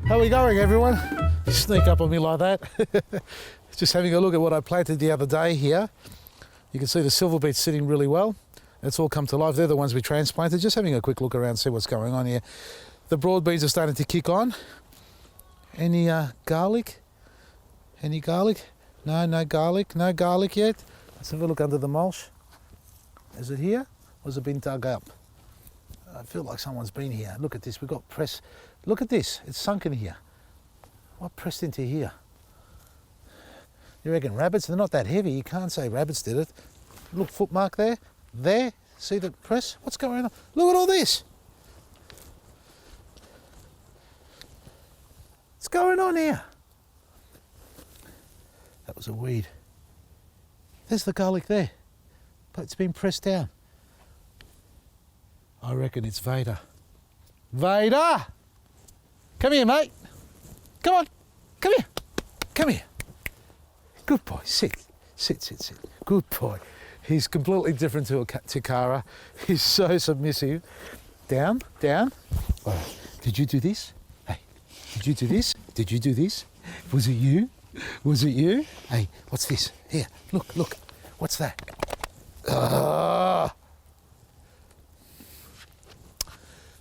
How are we going, everyone? You sneak up on me like that. Just having a look at what I planted the other day here. You can see the silver beets sitting really well. It's all come to life. They're the ones we transplanted. Just having a quick look around, see what's going on here. The broad beans are starting to kick on. Any garlic? Any garlic? No garlic. No garlic yet. Let's have a look under the mulch. Is it here? Or has it been dug up? I feel like someone's been here. Look at this. We've got press. Look at this. It's sunken here. What pressed into here? You reckon rabbits? They're not that heavy. You can't say rabbits did it. Look, footmark there. There. See the press? What's going on? Look at all this. What's going on here? That was a weed. There's the garlic there. But it's been pressed down. I reckon it's Vader. Vader! Come here, mate. Come on. Come here. Come here. Good boy. Sit. Sit. Good boy. He's completely different to Kara. He's so submissive. Down. Oh, did you do this? Hey, did you do this? Did you do this? Was it you? Was it you? Hey, what's this? Here, look. What's that?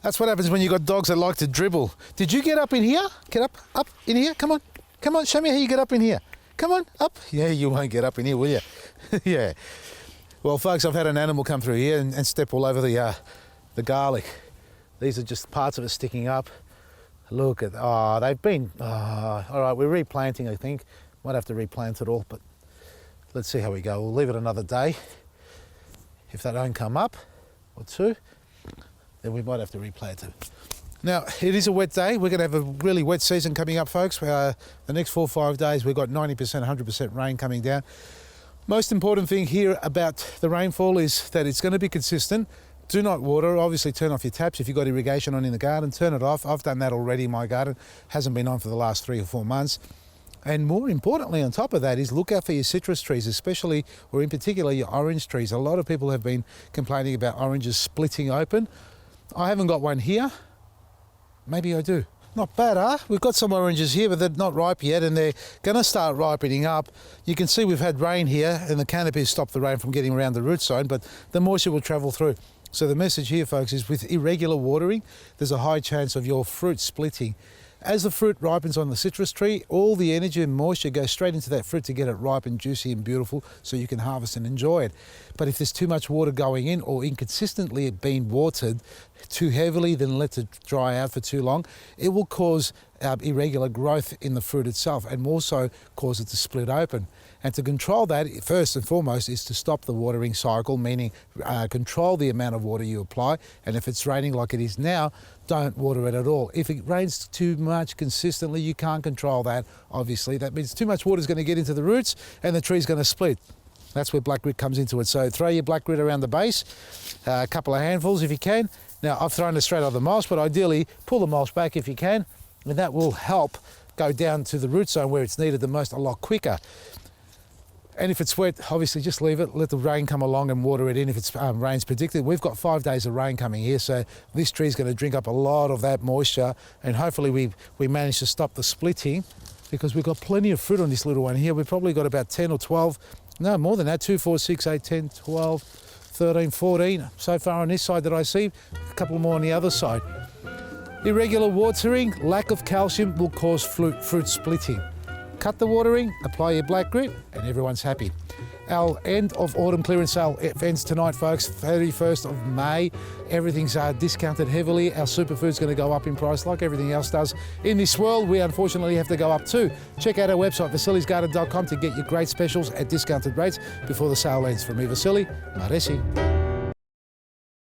That's what happens when you got dogs that like to dribble. Did you get up in here? Get up in here. Come on, show me how you get up in here. Come on, up. Yeah, you won't get up in here, will you? Yeah. Well, folks, I've had an animal come through here and step all over the garlic. These are just parts of it sticking up. Look at, they've been, all right, we're replanting, I think. Might have to replant it all, but let's see how we go. We'll leave it another day. If they don't come up, or two, then we might have to replant it. Now, it is a wet day. We're going to have a really wet season coming up, folks. The next 4 or 5 days, we've got 90%, 100% rain coming down. Most important thing here about the rainfall is that it's going to be consistent. Do not water. Obviously, turn off your taps. If you've got irrigation on in the garden, turn it off. I've done that already in my garden. Hasn't been on for the last 3 or 4 months. And more importantly, on top of that, is look out for your citrus trees, especially, or in particular, your orange trees. A lot of people have been complaining about oranges splitting open. I haven't got one here. Maybe I do. Not bad, huh? We've got some oranges here, but they're not ripe yet, and they're going to start ripening up. You can see we've had rain here, and the canopy stopped the rain from getting around the root zone, but the moisture will travel through. So the message here, folks, is with irregular watering, there's a high chance of your fruit splitting. As the fruit ripens on the citrus tree, all the energy and moisture goes straight into that fruit to get it ripe and juicy and beautiful so you can harvest and enjoy it. But if there's too much water going in or inconsistently it being watered too heavily, then let it dry out for too long, it will cause irregular growth in the fruit itself and also cause it to split open. And to control that, first and foremost, is to stop the watering cycle, meaning control the amount of water you apply. And if it's raining like it is now, don't water it at all. If it rains too much consistently, you can't control that, obviously. That means too much water is going to get into the roots and the tree's going to split. That's where black grit comes into it. So throw your black grit around the base, a couple of handfuls if you can. Now, I've thrown it straight on the mulch, but ideally pull the mulch back if you can, and that will help go down to the root zone where it's needed the most a lot quicker. And if it's wet, obviously just leave it, let the rain come along and water it in if it's rain's predicted. We've got 5 days of rain coming here, so this tree's going to drink up a lot of that moisture, and hopefully we manage to stop the splitting because we've got plenty of fruit on this little one here. We've probably got about 10 or 12, no, more than that, 2, 4, 6, 8, 10, 12, 13, 14 so far on this side that I see, a couple more on the other side. Irregular watering, lack of calcium will cause fruit splitting. Cut the watering, apply your black grit, and everyone's happy. Our end of autumn clearance sale ends tonight, folks, 31st of May. Everything's discounted heavily. Our superfood's going to go up in price like everything else does. In this world, we unfortunately have to go up too. Check out our website, vasilisgarden.com, to get your great specials at discounted rates before the sale ends. From me, Vasily, Maresi.